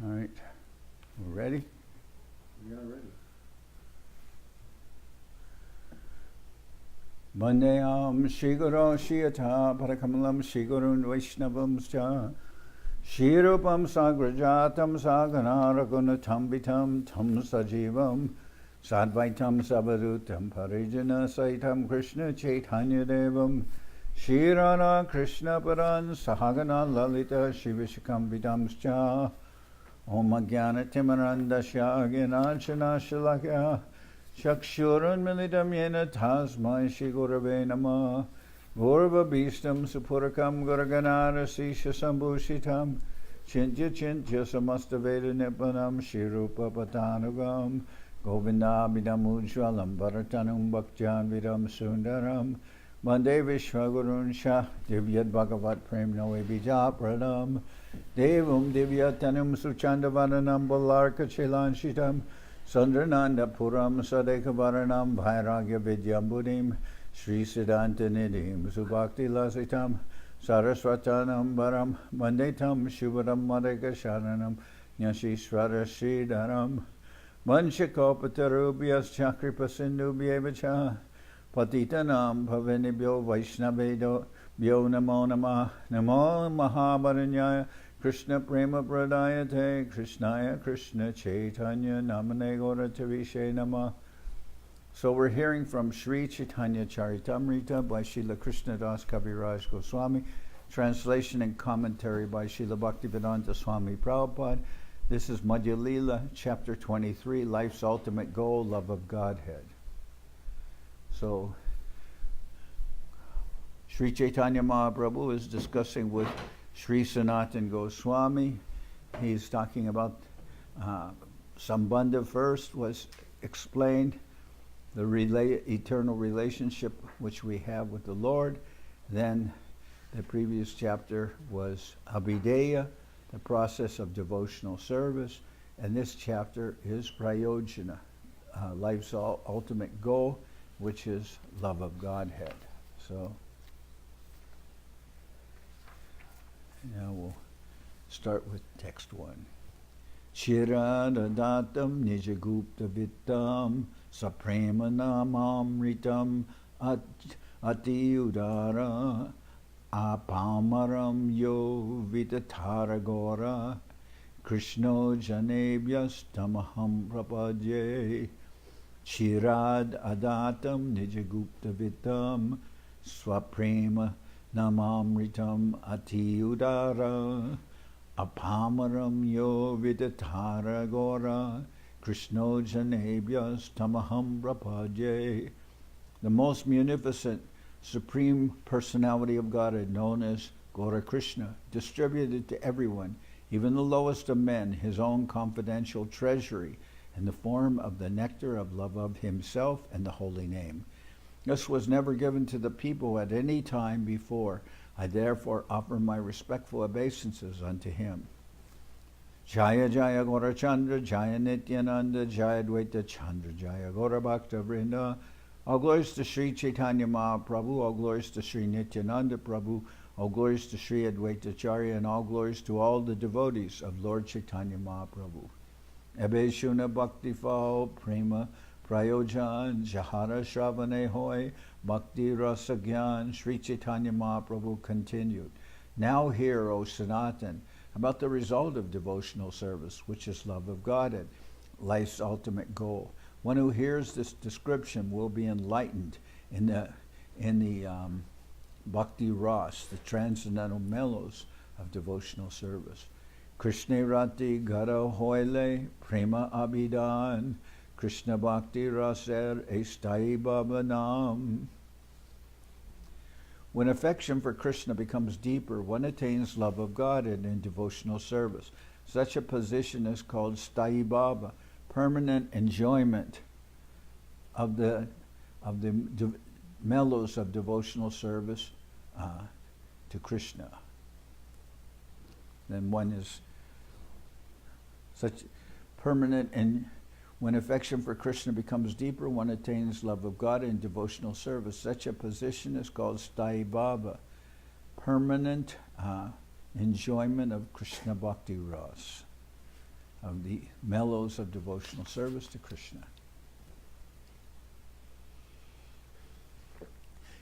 All right, we're ready? We are ready. Vandeyam Shri Guru Shiyata Parakamalam Shri Gurun Vaishnavam Scha Shri Rupam Sagrajatam Sagana Ragunatam Vitam Tam Sajivam Sadvaitam Sabadutam Parijana Saitam Krishna Chaitanya Devam Shri Radha Krishna Paran Sahagana Lalita Shivishakam Vidam Scha Om Jnana Timarandasya Gyananchana Shalakya Chakshurun Milidam Yena Tasmai Shri Gurave Namah Gurva Bhistam Supurakam Guraganara Sisha Sambhushitam Chintya Chintya Samastaveda Nipanam Shri Rupa Patanugam Govinda Bidam Ujwalam Bharatanam Bhaktyan Vidam Sundaram Vande Vishwagurun Shah Divyad Bhagavat Prem Noe Bija Pradam Devam Divyatanam Suchandavaranam Balarka Chilanshitam Sandrananda Puram Sadekavaranam Vairagya Vidyambudim Sri Siddhanta Nidhim Subhakti Lasitam Saraswatanam Baram Mandetam Shubharam Madhika Sharanam Nyashishvara Sridharam Vanshakopatarubyas Chakripa Sindhubhyevacha Patitanam Bhavanibhyo Vaishnavedo Bhyo Namo Namah Namo Mahabaranyaya Krishna Prema Pradayate Krishnaya Krishna Chaitanya Namane Gauratavishe Namah. So we're hearing from Sri Chaitanya Charitamrita by Srila Krishnadas Kaviraj Goswami, translation and commentary by Srila Bhaktivedanta Swami Prabhupada. This is Madhya-lila, chapter 23, Life's Ultimate Goal, Love of Godhead. So Sri Chaitanya Mahaprabhu is discussing with Sri Sanatan Goswami. He's talking about Sambandha first was explained, the eternal relationship which we have with the Lord. Then the previous chapter was Abhideya, the process of devotional service. And this chapter is Prayojana, life's ultimate goal, which is love of Godhead. So now we'll start with text 1. Chiradatam nijagupta vittam saprema namamritam ati udara apamaram yo vitatara Krishno janebhyas tamaham prapadye Chirad adatam nijagupta vittam swaprema namamritam ati udara apamaram yo vidatara gora Krishno janebhyas tamaham prapadye. The most munificent Supreme Personality of Godhead, known as Gaura Krishna, distributed to everyone, even the lowest of men, his own confidential treasury in the form of the nectar of love of himself and the holy name. This was never given to the people at any time before. I therefore offer my respectful obeisances unto him. Jaya Jaya Gaura Chandra, Jaya Nityananda, Jaya Dvaita Chandra, Jaya Gaura Bhakta Vrinda. All glories to Sri Chaitanya Mahaprabhu, all glories to Sri Nityananda Prabhu, all glories to Sri Advaita Acharya, and all glories to all the devotees of Lord Chaitanya Mahaprabhu. Ebe Shuna Bhakti Fal, Prema Prayojan, Jahara Shravane Hoy, Bhakti Rasa Gyan. Sri Chaitanya Mahaprabhu continued. Now hear, O Sanatan, about the result of devotional service, which is love of Godhead, life's ultimate goal. One who hears this description will be enlightened in the Bhakti Ras, the transcendental mellows of devotional service. Krishna Rati Gara Hoile Prema Abhidan Krishna Bhakti Raser Estai Bhavanam. When affection for Krishna becomes deeper, one attains love of God and in devotional service. Such a position is called Sthai Bhava, permanent enjoyment of the mellows of devotional service to Krishna. Then one is such permanent, and when affection for Krishna becomes deeper, one attains love of God in devotional service. Such a position is called Sthai Bhava, permanent enjoyment of Krishna Bhakti Ras. of the mellows of devotional service to Krishna.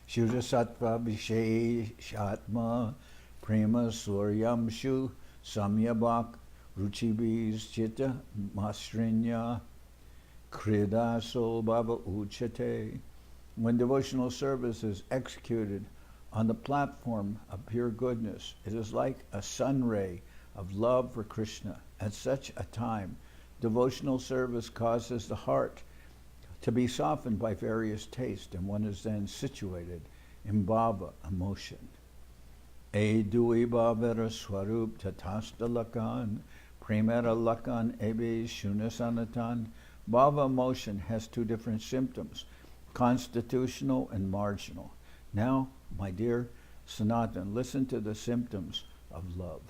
Shuddha sattva visheshatma prema suryamshu samyabhak ruchibis chitta masrinya kridaso bhava uchate. When devotional service is executed on the platform of pure goodness, it is like a sun ray of love for Krishna. At such a time, devotional service causes the heart to be softened by various tastes, and one is then situated in bhava, emotion. Edui bhavera swarup tatasta lakan, premera lakan ebe shuna sanatan. Bhava emotion has two different symptoms, constitutional and marginal. Now, my dear Sanatan, listen to the symptoms of love.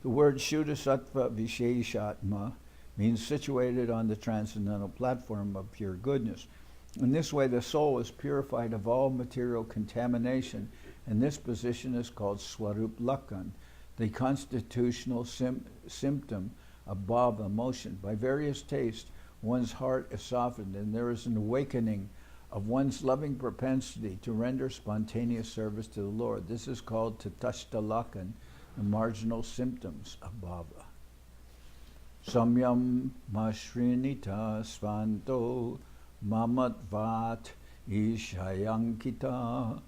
The word Shuddha Sattva Visheshatma means situated on the transcendental platform of pure goodness. In this way, the soul is purified of all material contamination, and this position is called Swarup Lakan, the constitutional symptom of bhava emotion. By various tastes, one's heart is softened, and there is an awakening of one's loving propensity to render spontaneous service to the Lord. This is called Tatashta Lakan, the marginal symptoms of bhava. Samyam mashrinita svanto mamatvat ishayankita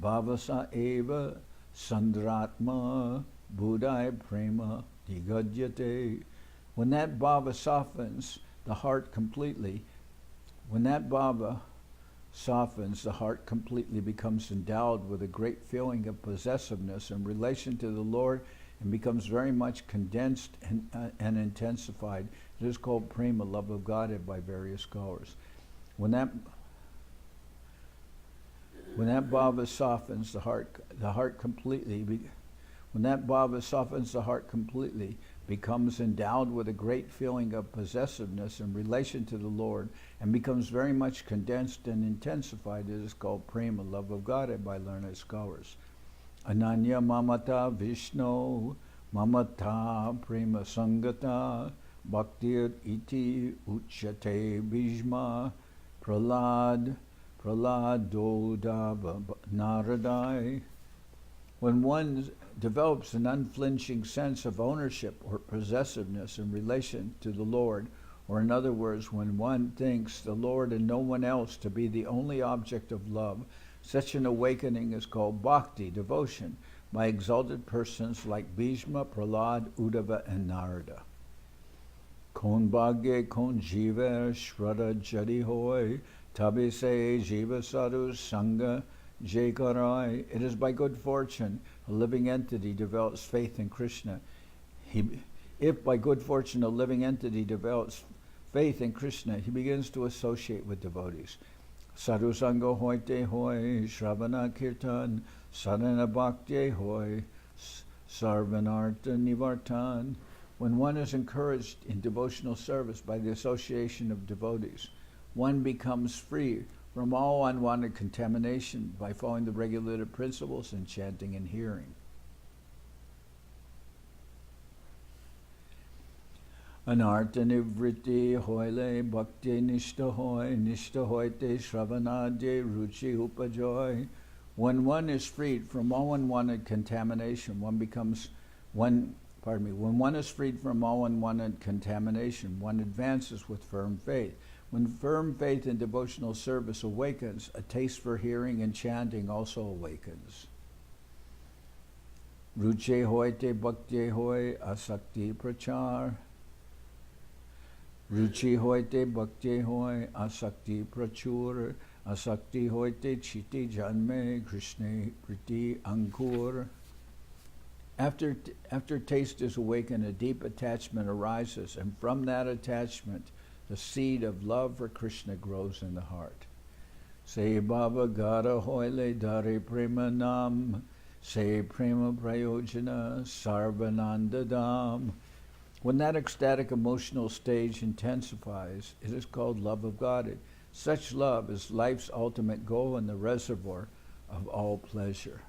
bhavasa eva sandratma buddhai prema digadyate. When that bhava softens the heart completely, the heart completely becomes endowed with a great feeling of possessiveness in relation to the Lord and becomes very much condensed and intensified. It is called prema, love of Godhead, by various scholars. When that bhava softens the heart completely, becomes endowed with a great feeling of possessiveness in relation to the Lord and becomes very much condensed and intensified. It is called prema, love of Godhead, by learned scholars. Ananya mamata Vishnu mamata prema sangata bhaktir iti uchate bhishma praladodava naradai. When one develops an unflinching sense of ownership or possessiveness in relation to the Lord, or in other words, when one thinks the Lord and no one else to be the only object of love, such an awakening is called bhakti, devotion, by exalted persons like Bhishma, Prahlad, Uddhava, and Narada. Kon bhagye kon jiva shraddha jadi hoy, tabi se jiva sadhu sangha jekarai. It is by good fortune a living entity develops faith in Krishna. If by good fortune a living entity develops faith in Krishna, he begins to associate with devotees. Sadhu sangha hoite hoy, shravana kirtan, sadhana bhakti hoy, sarvanartha nivartan. When one is encouraged in devotional service by the association of devotees, one becomes free from all unwanted contamination by following the regulated principles in chanting and hearing. Anartha nivriti hoyle bhakti nishta hoyte shravanadye ruchi upajoy. When one is freed from all unwanted contamination, when one is freed from all unwanted contamination, one advances with firm faith. When firm faith in devotional service awakens, a taste for hearing and chanting also awakens. Ruche hoite bhakti hoy asakti prachar. Ruchi hoite bhakti hoy asakti prachur. Asakti hoite chiti janme krishne priti ankur. After taste is awakened, a deep attachment arises, and from that attachment, the seed of love for Krishna grows in the heart. Se bhava gata hoyle dare prema nam, se prema-prayojana sarvanandadam. When that ecstatic emotional stage intensifies, it is called love of Godhead. Such love is life's ultimate goal and the reservoir of all pleasure.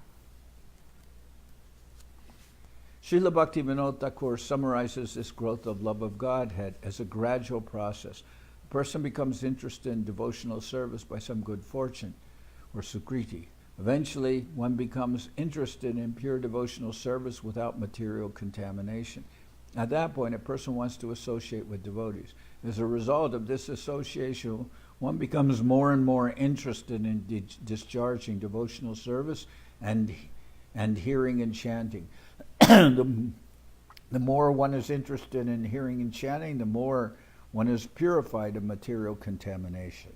Srila Bhaktivinoda Thakur summarizes this growth of love of Godhead as a gradual process. A person becomes interested in devotional service by some good fortune, or sukriti. Eventually, one becomes interested in pure devotional service without material contamination. At that point, a person wants to associate with devotees. As a result of this association, one becomes more and more interested in discharging devotional service and hearing and chanting. The more one is interested in hearing and chanting, the more one is purified of material contamination.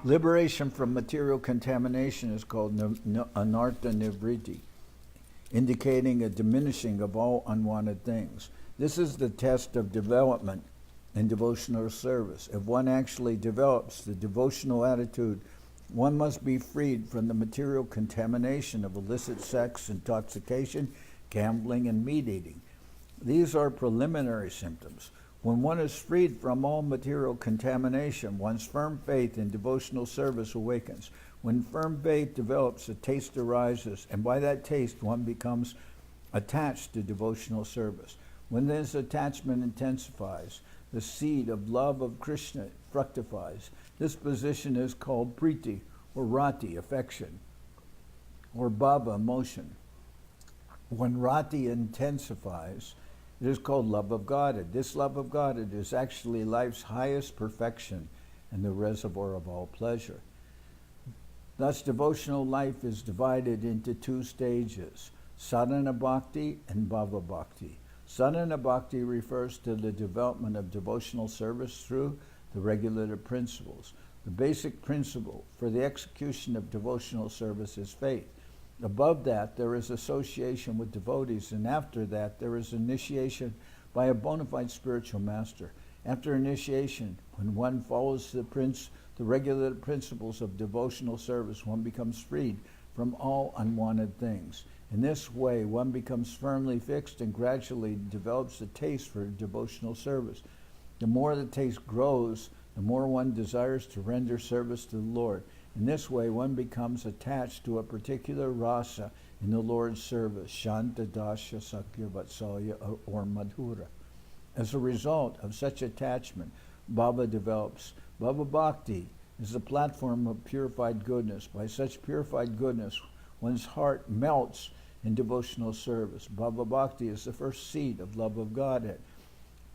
Liberation from material contamination is called anartha nivritti, indicating a diminishing of all unwanted things. This is the test of development in devotional service. If one actually develops the devotional attitude, one must be freed from the material contamination of illicit sex, intoxication, gambling, and meat eating. These are preliminary symptoms. When one is freed from all material contamination, one's firm faith in devotional service awakens. When firm faith develops, a taste arises, and by that taste one becomes attached to devotional service. When this attachment intensifies, the seed of love of Krishna fructifies. This position is called priti, or rati, affection, or bhava, emotion. When rati intensifies, it is called love of Godhead. This love of Godhead is actually life's highest perfection and the reservoir of all pleasure. Thus, devotional life is divided into two stages, sadhana bhakti and bhava bhakti. Sadhana bhakti refers to the development of devotional service through the regulative principles. The basic principle for the execution of devotional service is faith. Above that, there is association with devotees, and after that, there is initiation by a bona fide spiritual master. After initiation, when one follows the regulative principles of devotional service, one becomes freed from all unwanted things. In this way, one becomes firmly fixed and gradually develops a taste for devotional service. The more the taste grows, the more one desires to render service to the Lord. In this way, one becomes attached to a particular rasa in the Lord's service, Shanta, Dasha, Sakya, Vatsalya, or Madhura. As a result of such attachment, bhava develops. Bhava bhakti is the platform of purified goodness. By such purified goodness, one's heart melts in devotional service. Bhava bhakti is the first seed of love of Godhead.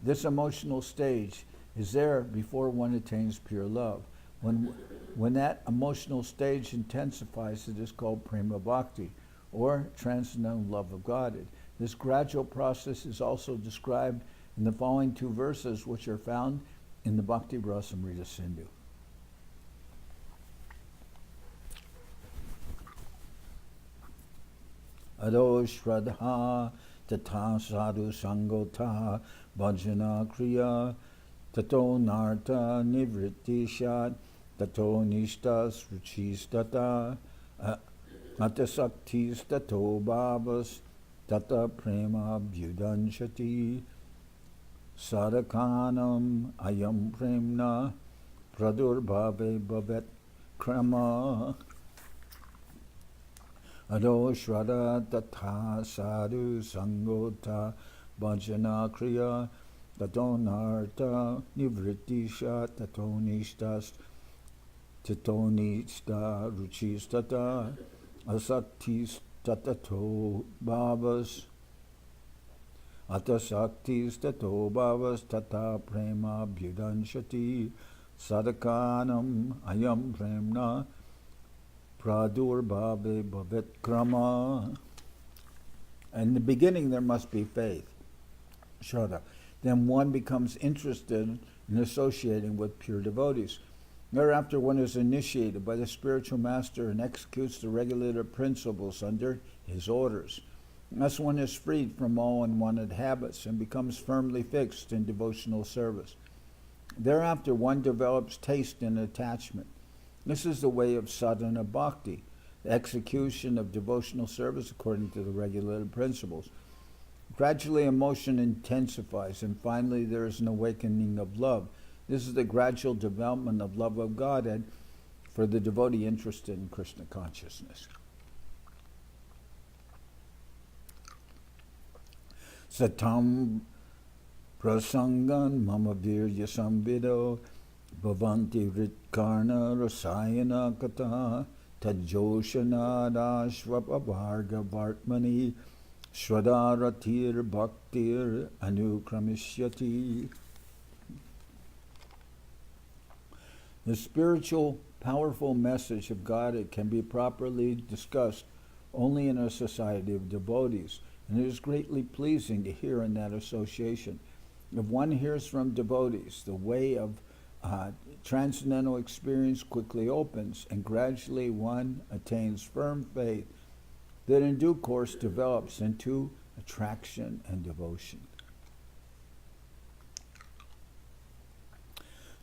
This emotional stage is there before one attains pure love. When that emotional stage intensifies, it is called prema bhakti, or transcendental love of Godhead. This gradual process is also described in the following two verses, which are found in the Bhakti Rasamrita Sindhu. Ado shraddha tata sadhu sangota bhajana kriya tato narta nivritti shat tato nishtas ruchis tata atasaktis tato bhavas tata prema bhyudanshati sadakanam ayam premna pradurbhave bhavet krama ado shraddha tatha sadhu sangota bhajana kriya tato narta nivritti shat tato nishtas tato nishta ruchis tata asaktis tatato bhavas atasaktis tato bhavas tata prema bhyudanshati sadakanam ayam premna pradurbhave bhavet krama. In the beginning there must be faith, shraddha. Then one becomes interested in associating with pure devotees. Thereafter one is initiated by the spiritual master and executes the regulative principles under his orders. Thus one is freed from all unwanted habits and becomes firmly fixed in devotional service. Thereafter one develops taste and attachment. This is the way of sadhana bhakti, the execution of devotional service according to the regulative principles. Gradually emotion intensifies, and finally there is an awakening of love. This is the gradual development of love of Godhead for the devotee interested in Krishna consciousness. Satam prasangan mama virya samvido bhavanti ritkarna rasayana kata tajoshanada shvapavarga vartmani shradaratir bhaktir anukramishyati. The spiritual, powerful message of God can be properly discussed only in a society of devotees, and it is greatly pleasing to hear in that association. If one hears from devotees, the way of transcendental experience quickly opens, and gradually one attains firm faith that in due course develops into attraction and devotion.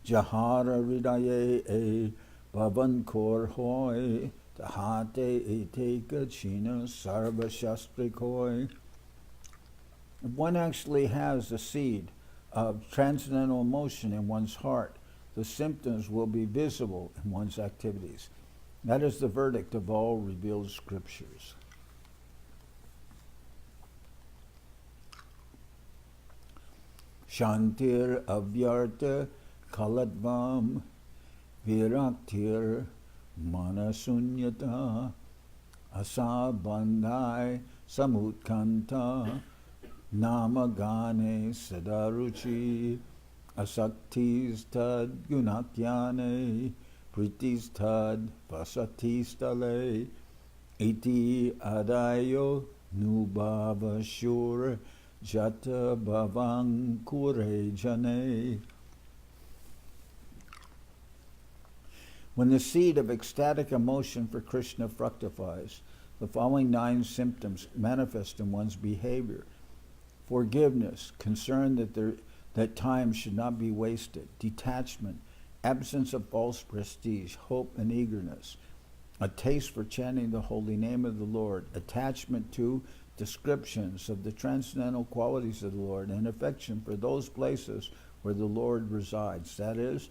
Jahara ridaye e Pavan kor hoy tahate ete gachina sarva shastri koi. If one actually has the seed of transcendental emotion in one's heart, the symptoms will be visible in one's activities. That is the verdict of all revealed scriptures. Shantir avyarta kaladvam viraktir manasunyata asabandhai samutkanta namagane sadaruchi asaktis tad gunakyane pritis tad vasatistale iti adayo nubhava shura jata bhavang kure jane. When the seed of ecstatic emotion for Krishna fructifies, the following 9 symptoms manifest in one's behavior: forgiveness, concern that time should not be wasted; detachment, absence of false prestige; hope and eagerness; a taste for chanting the holy name of the Lord; attachment to descriptions of the transcendental qualities of the Lord; and affection for those places where the Lord resides, that is,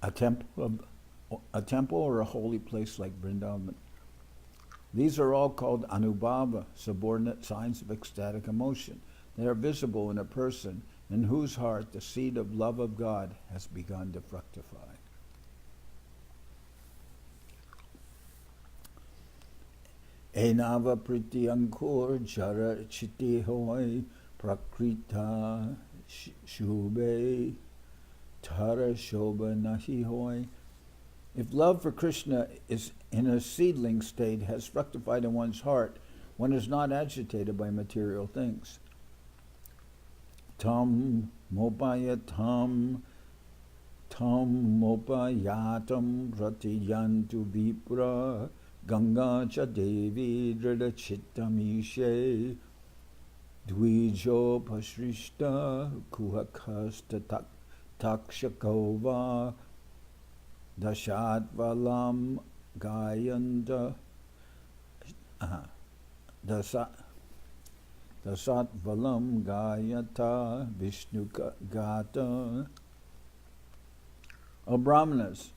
a temple or a holy place like Vrindavan. These are all called anubhava, subordinate signs of ecstatic emotion. They are visible in a person in whose heart the seed of love of God has begun to fructify. Enava priti ankur jara chiti hoy prakrita shubhe tara shobha nahi hoy. If love for Krishna is in a seedling state, has fructified in one's heart, one is not agitated by material things. Tam mopayatam ratiyantu vipra ganga cha devi drida chittamishe dvijo pasrishta kuhakasta takshakova dashat gayanta dasat valam gayata vishnu gata. O Brahmanas,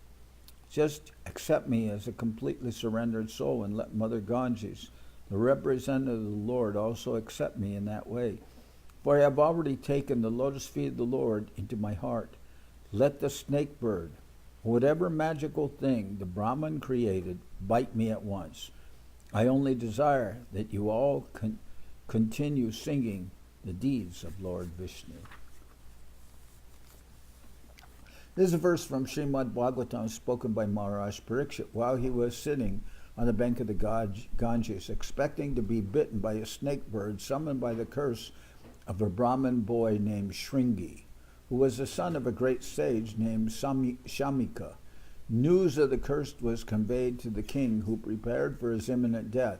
just accept me as a completely surrendered soul, and let Mother Ganges, the representative of the Lord, also accept me in that way. For I have already taken the lotus feet of the Lord into my heart. Let the snake bird, whatever magical thing the Brahman created, bite me at once. I only desire that you all continue singing the deeds of Lord Vishnu. This is a verse from Srimad Bhagavatam spoken by Maharaj Parikshit while he was sitting on the bank of the Ganges, expecting to be bitten by a snake bird summoned by the curse of a Brahmin boy named Shringi, who was the son of a great sage named Shamika. News of the curse was conveyed to the king, who prepared for his imminent death.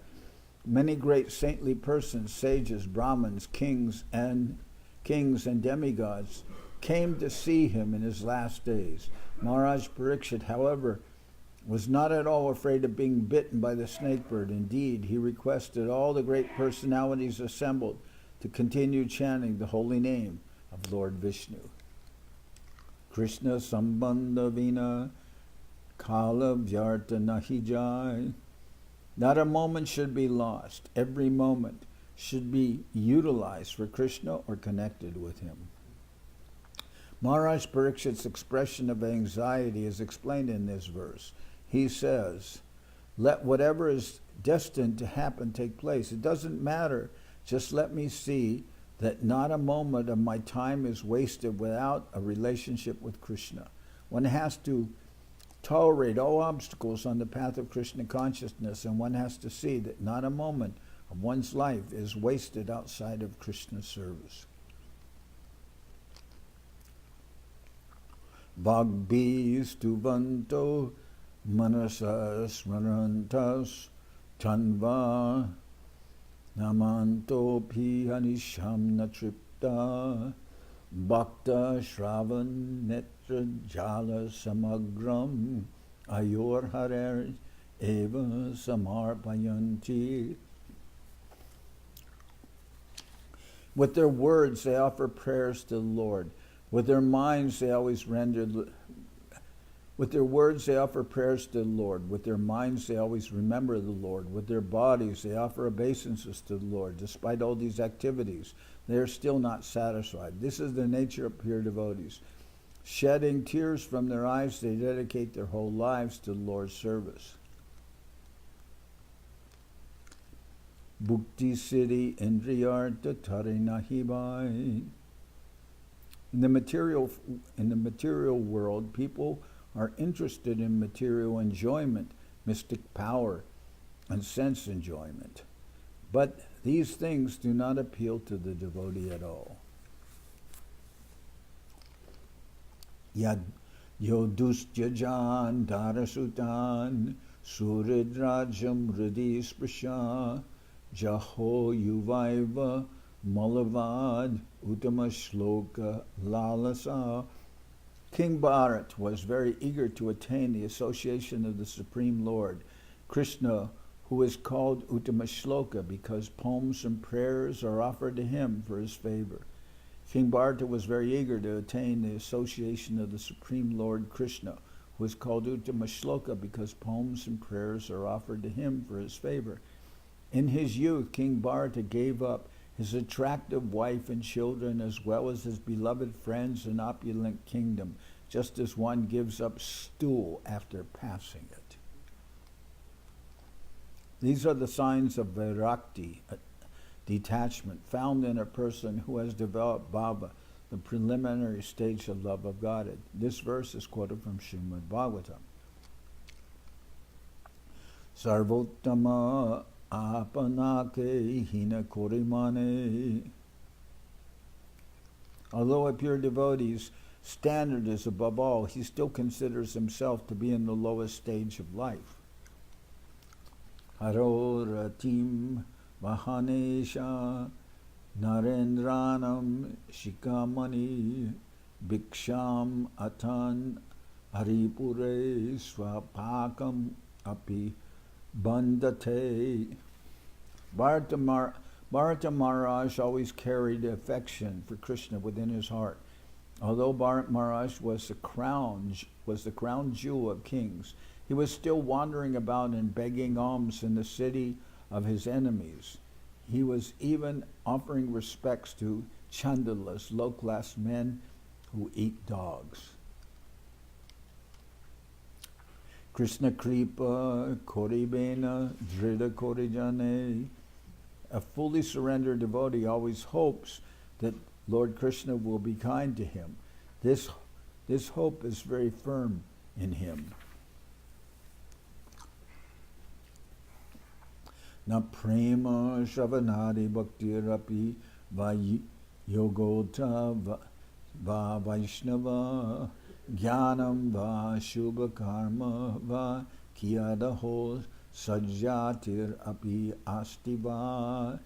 Many great saintly persons, sages, Brahmins, kings and demigods came to see him in his last days. Maharaj Parikshit, however, was not at all afraid of being bitten by the snake bird. Indeed, he requested all the great personalities assembled to continue chanting the holy name of Lord Vishnu. Krishna Sambandha Vina Kala vyarta nahi jai. Not a moment should be lost. Every moment should be utilized for Krishna or connected with him. Maharaj Parikshit's expression of anxiety is explained in this verse. He says, let whatever is destined to happen take place. It doesn't matter. Just let me see that not a moment of my time is wasted without a relationship with Krishna. One has to tolerate all obstacles on the path of Krishna consciousness, and one has to see that not a moment of one's life is wasted outside of Krishna's service. Vagbhi stuvanto manasas marantas tanva namanto pihanisham natripta bhakta shravan netra jala samagram ayor harer eva samarpayanti. With their words they offer prayers to the Lord. With their minds they always with their words they offer prayers to the Lord. With their minds they always remember the Lord. With their bodies they offer obeisances to the Lord. Despite all these activities, they are still not satisfied. This is the nature of pure devotees. Shedding tears from their eyes, they dedicate their whole lives to the Lord's service. Bhukti siddhi indriyartha tarinahi bhai. In the material world, people are interested in material enjoyment, mystic power, and sense enjoyment. But these things do not appeal to the devotee at all. Yad yodustyajan darasutan suridrajam hridi sprisha jaho yuvaiva Malavad Uttama Shloka Lalasa. King Bharat was very eager to attain the association of the Supreme Lord, Krishna, who is called Uttama Shloka because poems and prayers are offered to him for his favor. King Bharata was very eager to attain the association of the Supreme Lord Krishna, who is called Uttama Shloka because poems and prayers are offered to him for his favor. In his youth, King Bharata gave up his attractive wife and children, as well as his beloved friends and opulent kingdom, just as one gives up stool after passing it. These are the signs of virakti, detachment, found in a person who has developed bhava, the preliminary stage of love of Godhead. This verse is quoted from Srimad Bhagavatam. Sarvottama Apanake hina korimane. Although a pure devotee's standard is above all, he still considers himself to be in the lowest stage of life. Haro ratim mahanesha narendranam shikamani bhiksham atan haripure swapakam api bandate. Bharata Maharaj always carried affection for Krishna within his heart. Although Bharata Maharaj was the crown jewel of kings, he was still wandering about and begging alms in the city of his enemies. He was even offering respects to chandalas, low-class men who eat dogs. Krishna Kripa Koribena Drida Korijane. A fully surrendered devotee always hopes that Lord Krishna will be kind to him. This hope is very firm in him. Na prema shavanadi bhaktirapi va yogota va vaishnava jnanam va shubha karma va kiyadaho sajjatir api astiva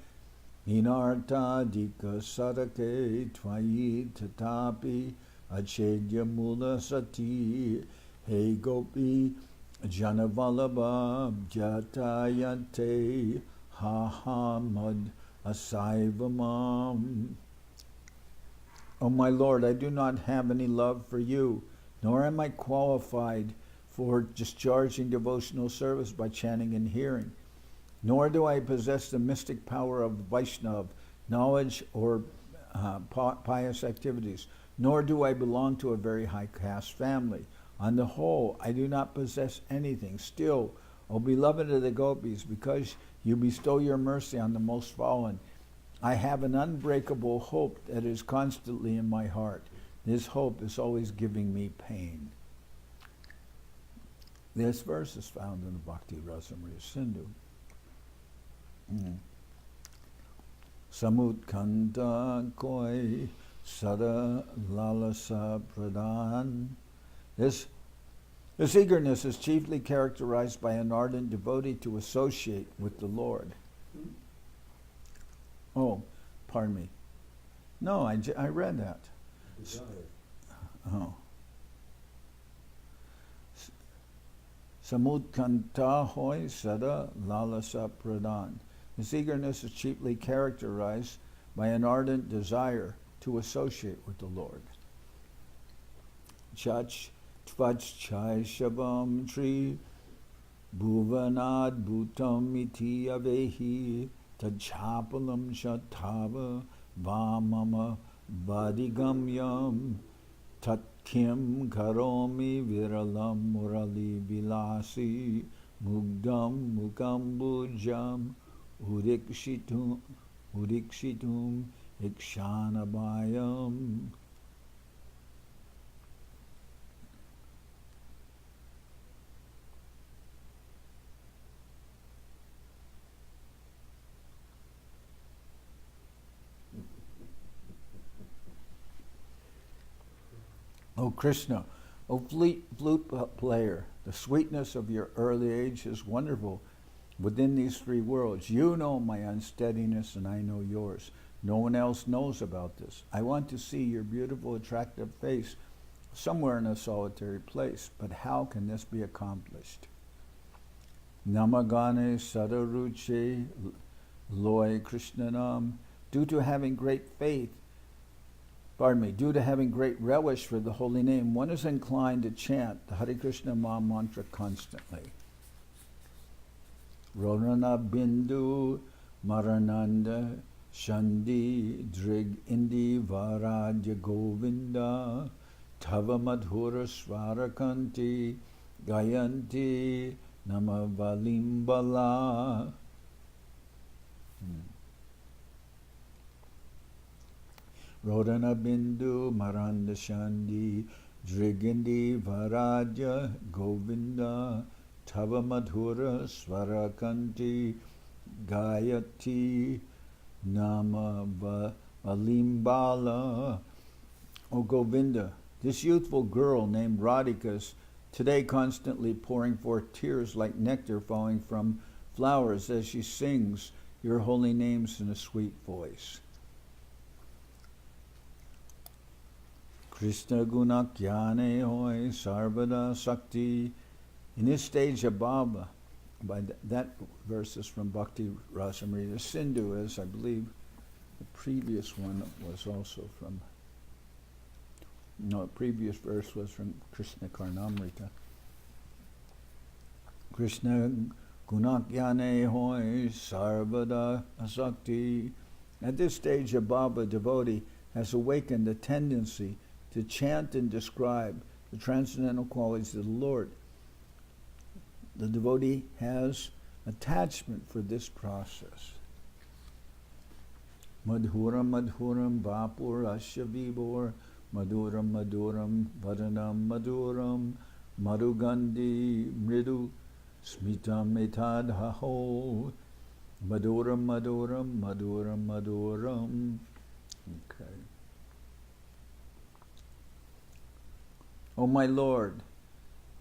inarta dika sadake tvayi tatapi achedya mula sati he gopi janavalabha jatayante hahamad asaivamam. O my Lord, I do not have any love for you, nor am I qualified for discharging devotional service by chanting and hearing. Nor do I possess the mystic power of Vaishnava, knowledge or pious activities. Nor do I belong to a very high caste family. On the whole, I do not possess anything. Still, O beloved of the gopis, because you bestow your mercy on the most fallen, I have an unbreakable hope that is constantly in my heart. This hope is always giving me pain. This verse is found in the Bhakti Rasamrita Sindhu. Samutkanta koi sada lalasa pradhan. This eagerness is chiefly characterized by an ardent devotee to associate with the Lord. Oh, pardon me. No, I read that. Oh. Samutkanta hoy sada lalasa pradhan. This eagerness is chiefly characterized by an ardent desire to associate with the Lord. Chach tvach chai shabam tri bhuvanad bhutam iti avehi tachapalam shatava vamama vadigamyam tatkim karomi viralam murali vilasi mugdam mukambujam urikshitum ikshanabayam. O Krishna, O flute player, the sweetness of your early age is wonderful within these three worlds. You know my unsteadiness and I know yours. No one else knows about this. I want to see your beautiful, attractive face somewhere in a solitary place, but how can this be accomplished? Namagane sadaruche loy krishnanam. Due to having great relish for the holy name, one is inclined to chant the Hare Krishna Maha Mantra constantly. Rodana Bindu Marananda Shandi Drig Indi Varadya Govinda Tava Madhura Svarakanti Gayanti Namavalimbala. Rodana Bindu Maranda Shandi Drigindi Varadya Govinda Tava Madhura Svarakanti Gayati Nama Valimbala. O Govinda, this youthful girl named Radhika is today constantly pouring forth tears like nectar falling from flowers as she sings your holy names in a sweet voice. Krishna Gunakyane Hoy Sarvada Sakti. In this stage of Baba, that verse is from Bhakti Rasamrita Sindhu, as I believe the previous one was also from. No, the previous verse was from Krishna Karnamrita. Krishna Gunakyane Hoy Sarvada Asakti. At this stage, a Baba devotee has awakened a tendency to chant and describe the transcendental qualities of the Lord. The devotee has attachment for this process. Madhuram Madhuram Vapur Asya Vibor Madhuram Madhuram Vadanam Madhuram Madhugandhi Mridu Smitam Etadhaho Madhuram Madhuram Madhuram Madhuram. Okay. O my Lord,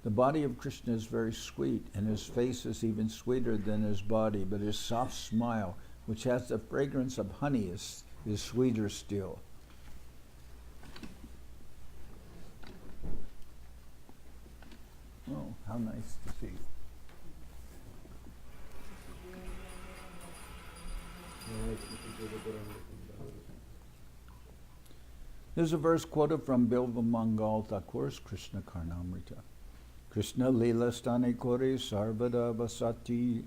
the body of Krishna is very sweet, and his face is even sweeter than his body, but his soft smile, which has the fragrance of honey, is sweeter still. Oh, how nice to see. There's a verse quoted from Bilva Mangal Thakur's Krishna Karnamrita. Krishna lila stane kore sarvada vasati.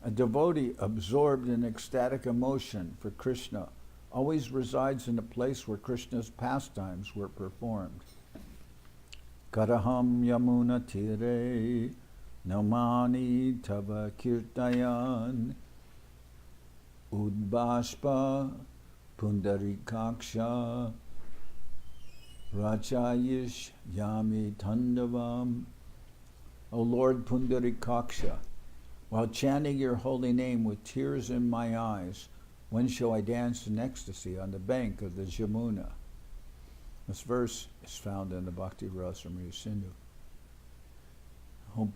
A devotee absorbed in ecstatic emotion for Krishna always resides in a place where Krishna's pastimes were performed. Karaham yamuna tire namani tava kirtayan udbashpa pundarikaksha rachayish yami tandavam. O Lord Pundarikaksha, while chanting your holy name with tears in my eyes, when shall I dance in ecstasy on the bank of the Jamuna? This verse is found in the Bhakti Rasamrita Sindhu. O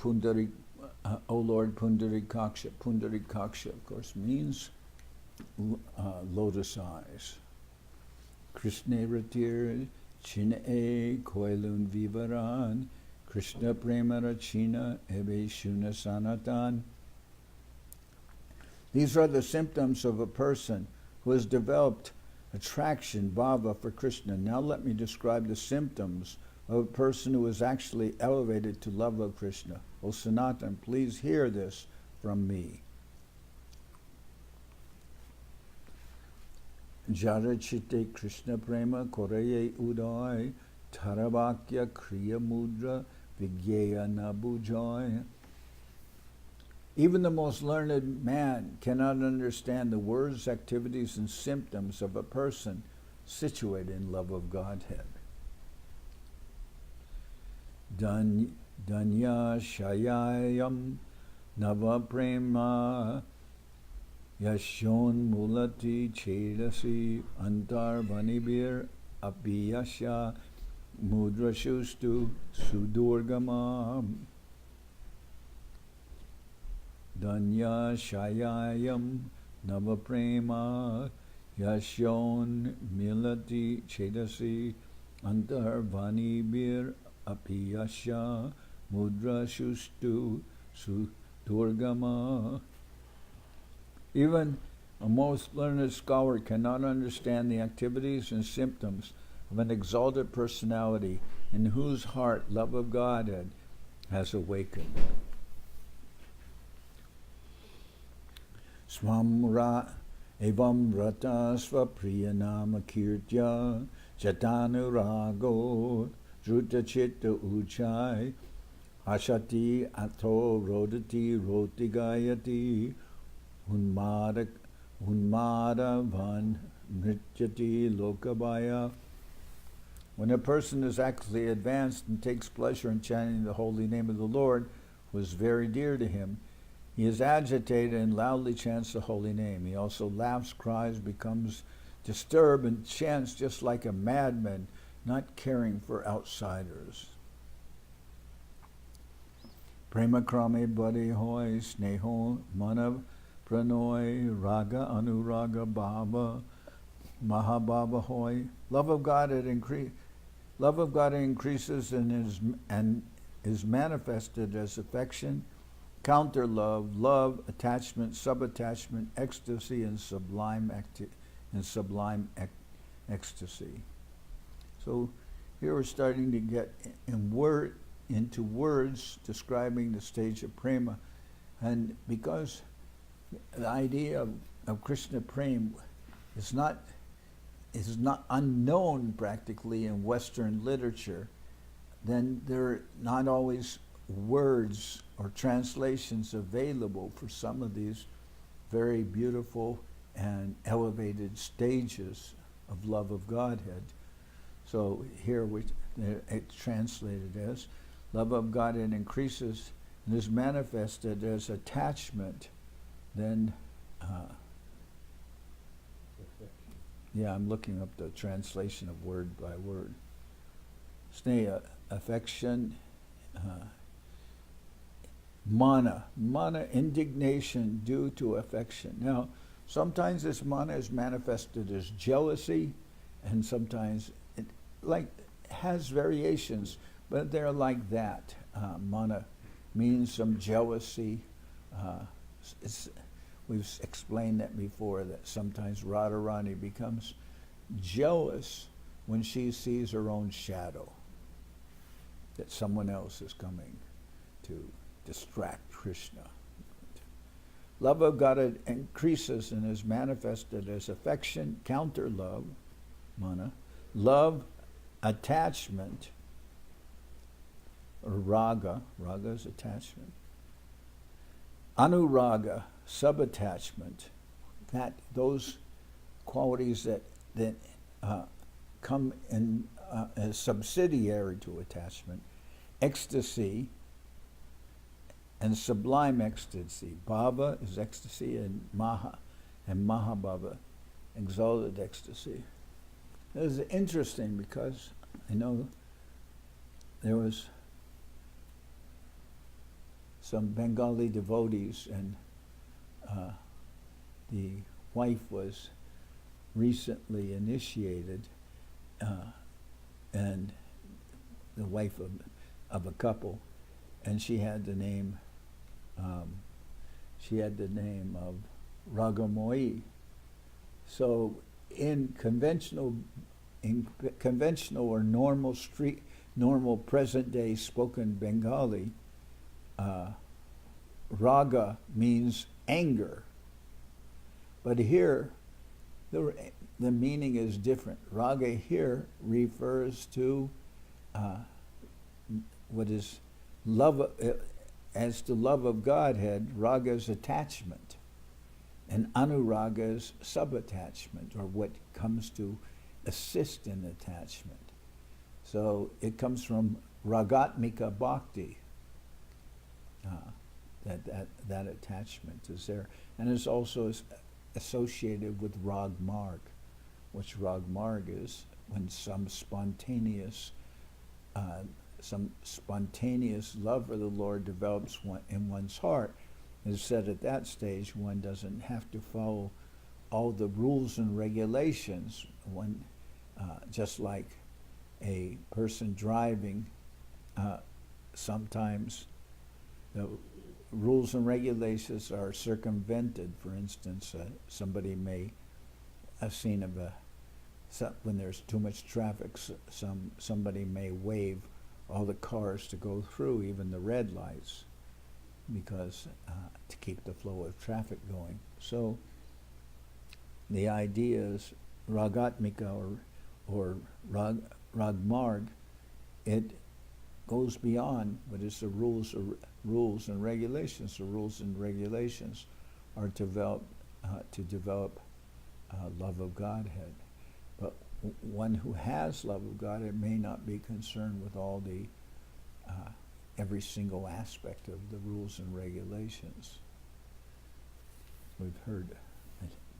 Lord Pundarikaksha. Pundarikaksha, of course, means lotus eyes. Krishna Ratir Chine Koilun Vivaran Krishna Prema Rachina Ebe Shuna Sanatan. These are the symptoms of a person who has developed attraction, bhava, for Krishna. Now let me describe the symptoms of a person who is actually elevated to love of Krishna. O Sanatan, please hear this from me. Jara chitte Krishna prema koreye udai taravakya kriya mudra vigyeya nabujoy. Even the most learned man cannot understand the words, activities, and symptoms of a person situated in love of Godhead. Danya shayayam nava prema yashon mulati chedasi antar vanibir apiyasha mudrashustu sudurgamam. Danya shayayam navaprema yashon milati chedasi antar vanibir apiyasha mudra shustu sudurgama. Even a most learned scholar cannot understand the activities and symptoms of an exalted personality in whose heart love of Godhead has awakened. Swamra evam rata svapriyanama kirtya jatanurago druta chitta uchai ashati ato rodati rotigayati unmada van nrityati lokabaya. When a person is actually advanced and takes pleasure in chanting the holy name of the Lord, who is very dear to him, he is agitated and loudly chants the holy name. He also laughs, cries, becomes disturbed, and chants just like a madman, not caring for outsiders. Prema krame bade hoy sneho manav pranoy raga anuraga bhava mahabhava hoy. Love of God increases and is manifested as affection, counter love, attachment, subattachment, ecstasy, and sublime ecstasy. So here we're starting to get into words describing the stage of prema, and because the idea of Krishna prema is not unknown practically in Western literature, then there are not always words or translations available for some of these very beautiful and elevated stages of love of Godhead. So here it's translated as love of Godhead increases and is manifested as attachment. Then, I'm looking up the translation of word by word. Sneha, affection. Mana, indignation due to affection. Now, sometimes this mana is manifested as jealousy, and sometimes it has variations, but they're like that. Mana means some jealousy. We've explained that before, that sometimes Radharani becomes jealous when she sees her own shadow. that someone else is coming to distract Krishna. Love of God increases and is manifested as affection, counter love, mana, love, attachment, or raga is attachment, anuraga, sub-attachment, that those qualities that come in as subsidiary to attachment, ecstasy, and sublime ecstasy. Bhava is ecstasy, and Mahabhava, exalted ecstasy. It was interesting because I know there was some Bengali devotees, and the wife was recently initiated, and the wife of a couple, and she had the name of Ragamoyi. So in conventional or normal present day spoken Bengali, raga means anger. But here, the meaning is different. Raga here refers to what is love, as to love of Godhead. Raga is attachment, and anuraga is sub-attachment, or what comes to assist in attachment. So it comes from ragatmika bhakti. That attachment is there, and it's also associated with rag marg, which rag marg is when some spontaneous love for the Lord develops in one's heart. It's said at that stage one doesn't have to follow all the rules and regulations. One, just like a person driving, sometimes the rules and regulations are circumvented. For instance, somebody may have seen when there's too much traffic, somebody may wave all the cars to go through, even the red lights, because to keep the flow of traffic going. So the idea is ragatmika or ragmarg. It goes beyond what is the rules and regulations. The rules and regulations are to develop love of Godhead. But one who has love of Godhead may not be concerned with all the every single aspect of the rules and regulations. We've heard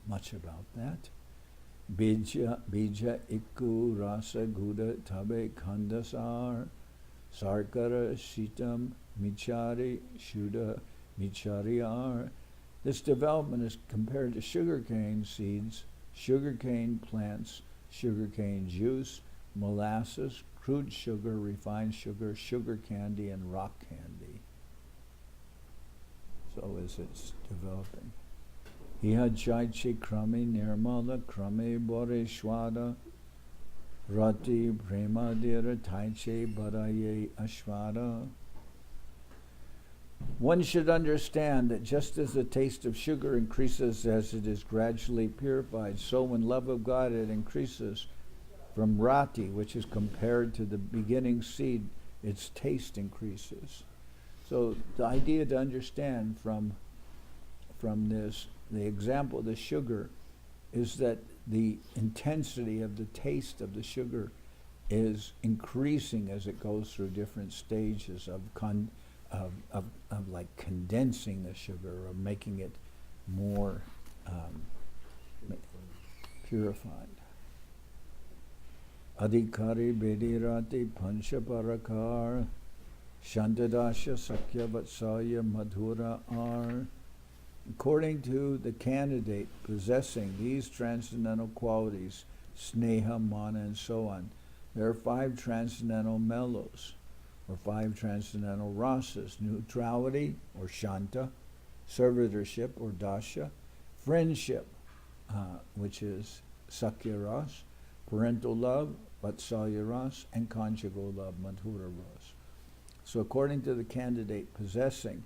much about that. Bija ikku rasa guda tabe khandasar sarkara shitam michari shuddha michariyar. This development is compared to sugarcane seeds, sugarcane plants, sugarcane juice, molasses, crude sugar, refined sugar, sugar candy, and rock candy. So as it's developing. Iha chaichi krami nirmala krami bore shwada rati prema dira taiche baraye ashwada. One should understand that just as the taste of sugar increases as it is gradually purified, so when love of God it increases from rati, which is compared to the beginning seed, its taste increases. So the idea to understand from this, the example of the sugar, is that the intensity of the taste of the sugar is increasing as it goes through different stages of like condensing the sugar or making it more purified. Adhikari Bedirati Panchaparakar Shantadasha Sakya Vatsaya Madhura Ar. According to the candidate possessing these transcendental qualities, sneha, mana, and so on, there are 5 transcendental mellows, or 5 transcendental rasas: neutrality, or shanta, servitorship, or dasha, friendship, which is sakya ras, parental love, vatsalya ras, and conjugal love, madhura ras. So according to the candidate possessing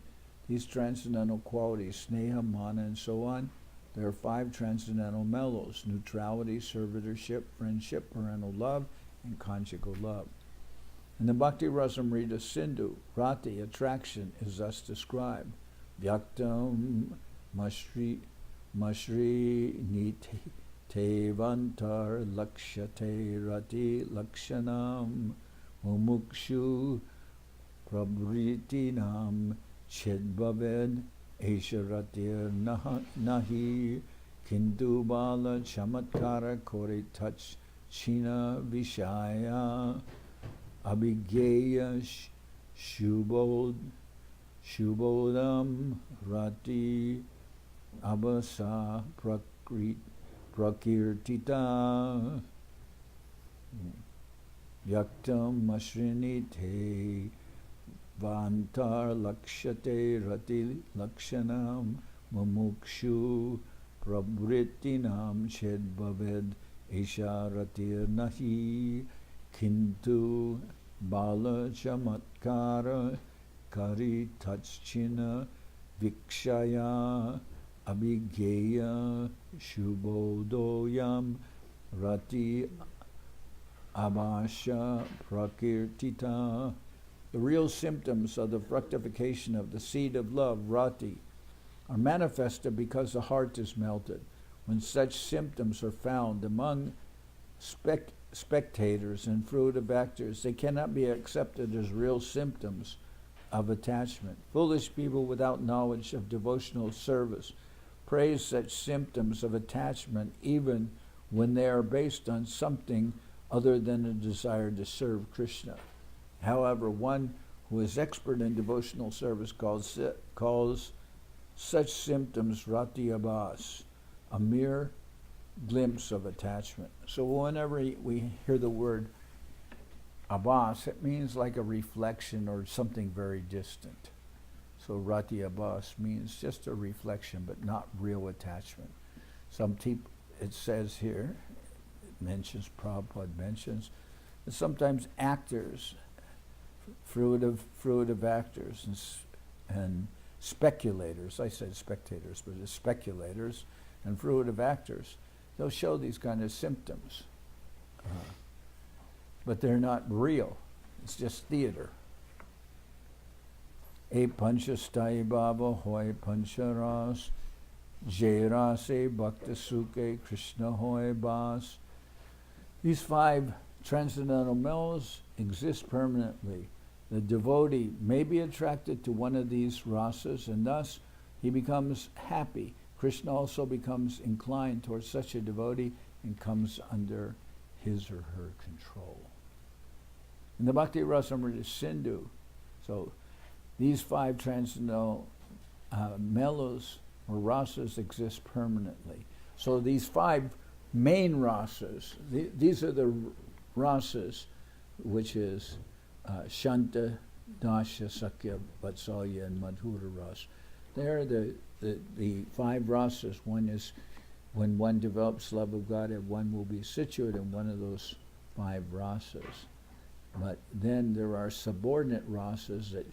these transcendental qualities, sneha, mana, and so on, there are 5 transcendental mellows: neutrality, servitorship, friendship, parental love, and conjugal love. In the Bhakti Rasamrita Sindhu, rati, attraction, is thus described: Vyaktam mashri niti tevantar lakshate rati lakshanam mumukshu prabritinam chidbhaved esharatir nahi kintu bala chamatkara kore touch china vishaya abhigeya shubodam rati abasa prakirtita yaktam mashrinite vantar lakshate rati lakshanam mumukshu prabrittinam chedbhaved isharatir nahi kintu bala chamatkara kari tachchina vikshaya abhigeya shubhodoyam rati abhasha prakirtita. The real symptoms of the fructification of the seed of love, rati, are manifested because the heart is melted. When such symptoms are found among spectators and fruitive actors, they cannot be accepted as real symptoms of attachment. Foolish people without knowledge of devotional service praise such symptoms of attachment even when they are based on something other than a desire to serve Krishna. However, one who is expert in devotional service calls such symptoms rati abhas, a mere glimpse of attachment. So whenever we hear the word abhas, it means like a reflection or something very distant. So rati abhas means just a reflection, but not real attachment. It says here, Prabhupada mentions, that sometimes actors, fruitive actors and speculators, I said spectators, but it's speculators and fruitive actors, they'll show these kind of symptoms. But they're not real. It's just theater. E pancha stai bhava hoy pancha ras, jairase bhakta suke Krishna hoy bas. These 5 transcendental mellows exist permanently. The devotee may be attracted to one of these rasas, and thus he becomes happy. Krishna also becomes inclined towards such a devotee and comes under his or her control. In the Bhakti Rasamrita Sindhu, so these 5 transcendental mellows or rasas exist permanently. So these 5 main rasas, these are the rasas, which is Shanta, Dasha, Sakya, Vatsalya, and Madhura ras. They're the 5 rasas. One is when one develops love of Godhead, one will be situated in one of those 5 rasas. But then there are subordinate rasas that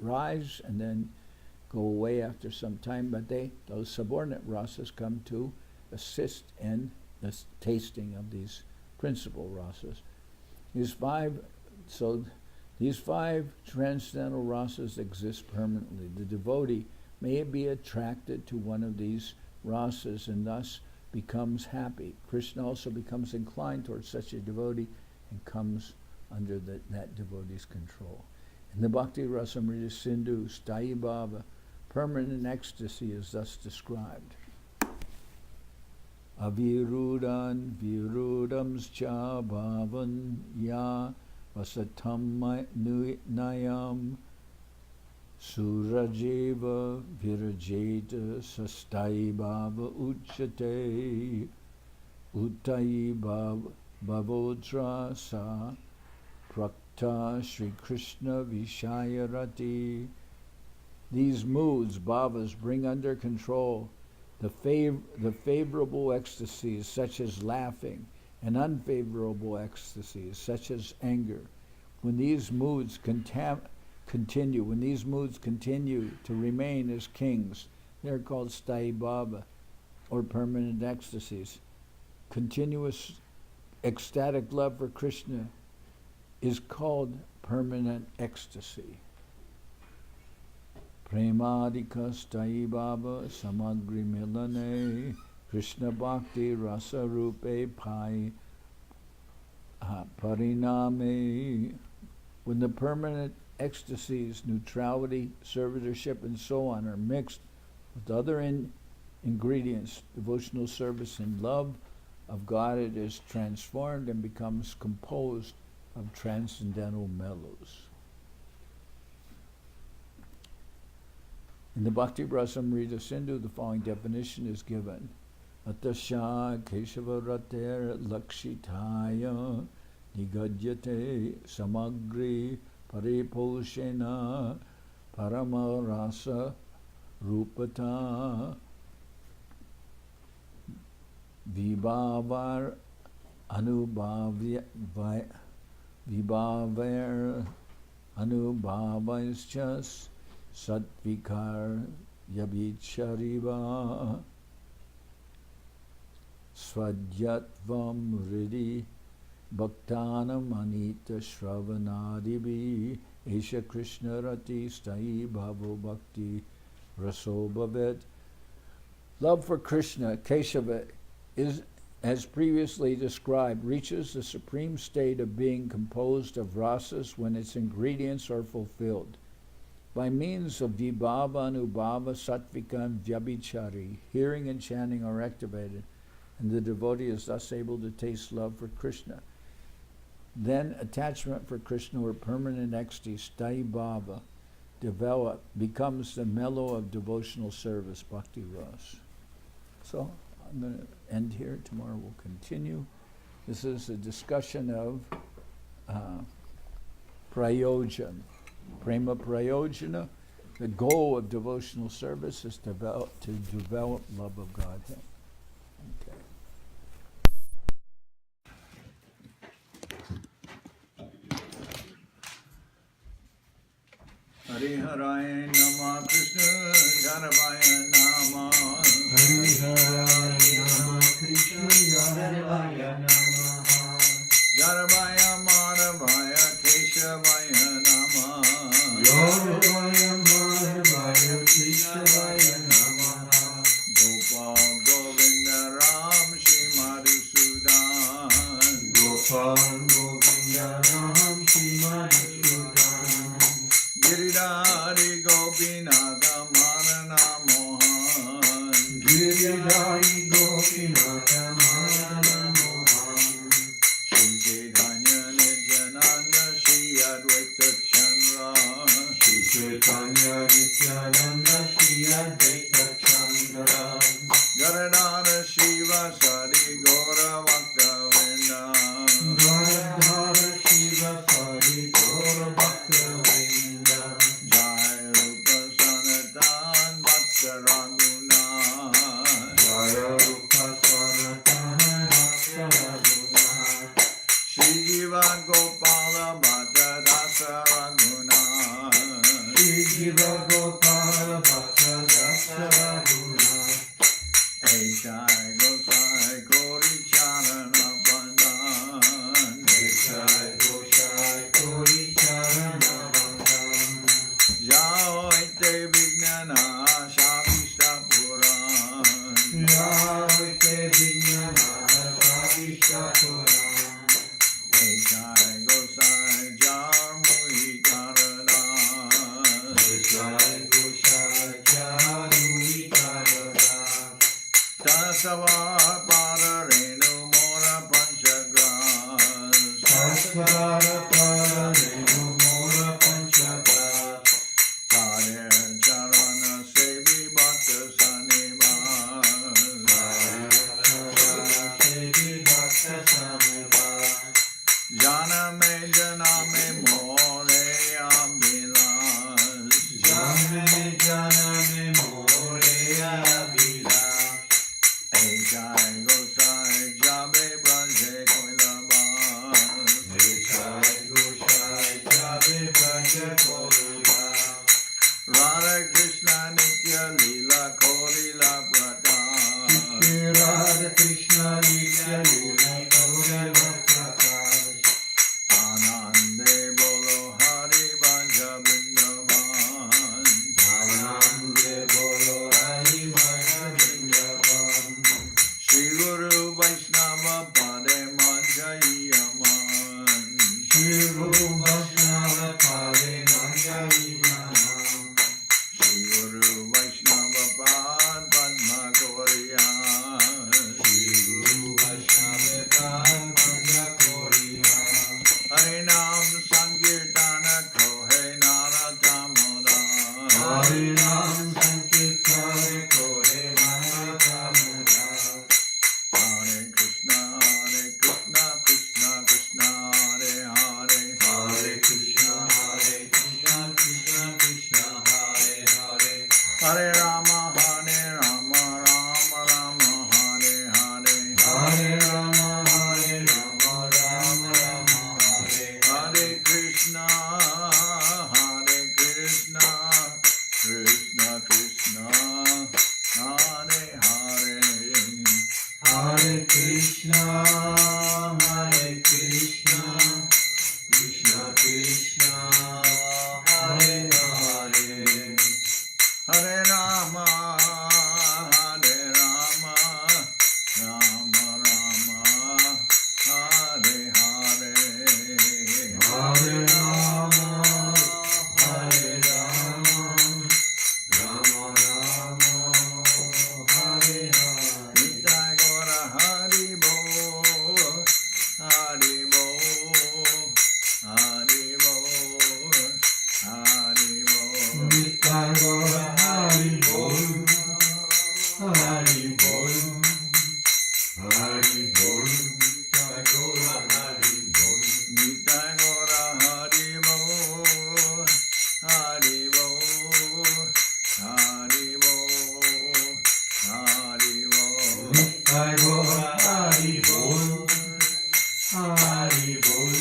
rise, and then go away after some time. But those subordinate rasas come to assist in the tasting of these principal rasas. These 5 transcendental rasas exist permanently. The devotee may be attracted to one of these rasas and thus becomes happy. Krishna also becomes inclined towards such a devotee and comes under that devotee's control. In the Bhakti Rasamrita Sindhu, Sthayi Bhava, permanent ecstasy, is thus described. Avirudan virudams cha bhavan ya vasatam nayam surajeva virajeta sastai bhava uchate utai bhavotra sa prakta Sri Krishna vishayarati. These moods, bhavas, bring under control the favorable ecstasies such as laughing and unfavorable ecstasies such as anger. when these moods continue to remain as kings, they're called Sthai Bhava, or permanent ecstasies. Continuous ecstatic love for Krishna is called permanent ecstasy. Premadika Sthai Bhava Samagri Milane Krishna Bhakti Rasa Rupe Pai Pariname. When the permanent ecstasies, neutrality, servitorship, and so on are mixed with other ingredients, devotional service and love of God, it is transformed and becomes composed of transcendental mellows. In the Bhakti Rasamrita Sindhu, the following definition is given. Atasya Keshava Rater Lakshitaya Nigadyate Samagri Pariposhena Paramarasa Rupata Vibhavar Anubhavaischa Satvikar Yabhichariva Svadyatvam Ridi Bhaktanam Anita Shravanadibi Esha Krishna Rati Sthai Bhavo Bhakti Rasobhavet. Love for Krishna, Keshava, is, as previously described, reaches the supreme state of being composed of rasas when its ingredients are fulfilled. By means of Vibhava, Anubhava, Sattvika, and Vyabhichari, hearing and chanting are activated, and the devotee is thus able to taste love for Krishna. Then attachment for Krishna, or permanent ecstasy, Sthai Bhava, becomes the mellow of devotional service, Bhakti Ras. So I'm going to end here. Tomorrow we'll continue. This is a discussion of prayojana, prema-prayojana. The goal of devotional service is to develop love of Godhead. Okay. Hariharaya Nama Krishna Jaravaya Nama Hariharaya Nama Krishna Jaravaya Nama Jaravaya Madhavaya Keshavaya Nama Jaravaya Madhavaya Keshavaya Nama Gopal Govinda Ram Shri Madhusudan Gopal Govinda Ram Shri Madhusudan Giridhari Gopinatha Marana Mohan Giridhari Gopinatha Marana Mohan Sri Chaitanya Nityananda Shri Advaita Chandra Sri Chaitanya Nityananda Shri Advaita Chandra Garadhara Shiva Sari Gaura Bhakta Vrinda Garadhara Shiva Sari Gaura Bhakta Vrinda Jai Rupa Sanatan Bhakta Raghunath Jai Rupa Sanatan Bhakta Raghunath Shri Jiva Gopala Bhatta Dasa Raghunath Shri Jiva Gopala Bhatta Dasa Raghunath Eshai Gosai Kori Charana Bandhan Eshai Gosai Kori Charana Bandhan Jao Ite Vignana Shavishta Puran Jao Ite Vignana Shavishta Puran Eshai Gosai Jar Mui Karana Eshai Gosai Jar Mui Karana Tasava Para Renu Mora Panchagras Tasava Para Renu Mora Panchagras Hare Charana Sevi Bhakta Saniva Hare Charana Sevi Bhakta Saniva Jana me more abhilas Jana me more abhilas Jai Radha Krishna Nitya Lila Gaura Prasad Anande bolo Hari Bhaja Vrindavan Anande Bolo Hari Bhaja Vrindavan Shri Guru Vaishnava Pade Manjayaman Shri Guru Vaishnava Pade Manjayaman Shri Guru Vaishnava Pad Padma Gauriyan Shri Guru Vaishnava Pad Padma Gauriyan Harinam Sankirtana Kohe Naratamada Harinam Sankirtana Kohe Naratamada Hare Krishna Krishna Krishna Hare Hare Hare Krishna Krishna Krishna Hare Hare Hare Rama Rama Rama Hare Hare Hare Rama Rama Hare Hare Krishna Krishna Krishna Hare Hare Hare Krishna Krishna Krishna Hare Hare Hare Rama Rama Rama Hare Hare Hare Rama Rama Rama Hare Hare Nitai Gora Hari Bo Hari Bo Hari Bo Hari Bo Nitai Gaura Hari Bol Hari Bol Hari Bol Nitai Gaura Hari Bol Nitai Gora Hari Bo Hari Bo Hari Bo Hari Bo Nitai Gaura Hari Bol Hari Bol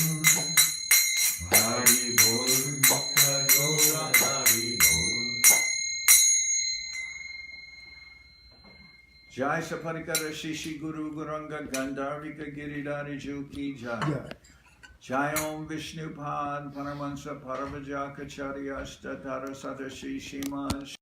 Hari Bol Nitai Gaura Hari Bol Jai Saparikara Shishi Guru Guranga Gandharvika Giridhari Ju Ki Jai Jai Om Vishnupad Paramahansa Paravajakacharya Statara Sadashi Shiman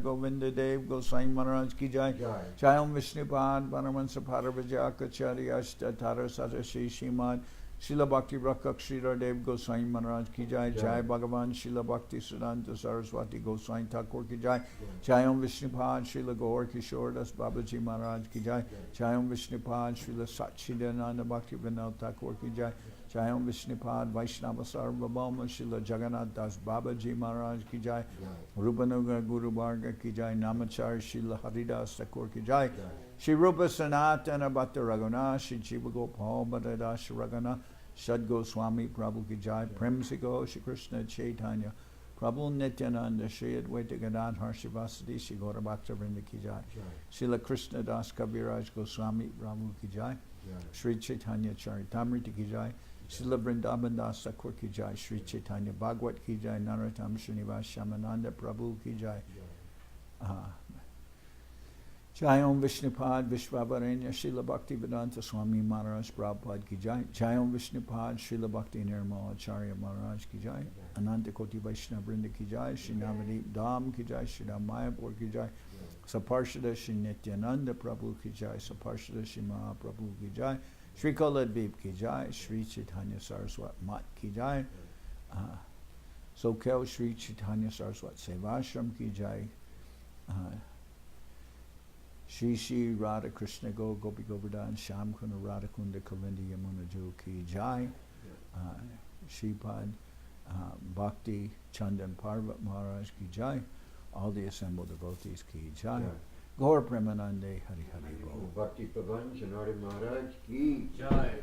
Govinda Dev Goswami Maharaj Ki Jai Jai Om Vishnupad Paramahansa Paravajakacharya Statara Sadashi Shiman Srila Bhakti Rakak Sridhar Dev Goswami Maharaj Ki Jai Jai Bhagavan Srila Bhakti Siddhanta Saraswati Goswami Thakur Ki Jai Jai Om Vishnupad Srila Gaur Kishore Das Babaji Maharaj Ki Jai Jai Om Vishnupad Srila Satchidananda Bhakti Vinod Thakur Ki Jai Jai Om Vishnupad Vaishnava Sarvabhauma Srila Jagannath Das Babaji Maharaj Ki Jai Rupanuga Guru Varga Ki Jai Namachar Srila Haridas Thakur Ki Jai Shri Rupa Sanatana Bhatta Raghunath Shri Jiva Gopal Bhattadash Raghunath Shad Goswami Prabhu Ki Jai Premsiko Shri Krishna Chaitanya Prabhu Nityananda Shri Advaita Gadadhar Shivasadi Shri Gaura Bhakta Vrinda Ki Jai Srila Krishna Das Kaviraj Goswami Prabhu Ki Jai Sri Chaitanya Charitamrita Ki Jai Srila Vrindavan Das Thakur Ki Jai Sri Chaitanya Bhagwat Ki Jai Narottam Srinivas Shamananda Prabhu Ki Jai Jai Om Vishnupad Vishvavarenya Srila Bhakti Vedanta Swami Maharaj Prabhupada Ki Jai Jai Om Vishnupad Srila Bhakti Nirmal Acharya Maharaj Ki Jai Ananta Koti Vaishnava Vrinda Ki Jai Shri Navadip Dham Ki Jai Shri Ram Mayapur Ki Jai Saparshada Shri Nityananda Prabhu Ki Jai Saparshada Shri Mahaprabhu Ki Jai Shri Koladvip Ki Jai Sri Chaitanya Saraswat Mat Ki Jai Soquel Sri Chaitanya Saraswat Seva Ashram Ki Jai Shri Shri Radha Krishna Go Gopi Govardhan Sham Kuna Radha Kunda Kalindi Yamuna Jo Ki Jai Sripad Bhakti Chandan Parvat Maharaj Ki Jai all the assembled devotees Ki Jai Gaur Premanande Hari Hari Bol Bhakti Pavan Janardan Maharaj Ki Jai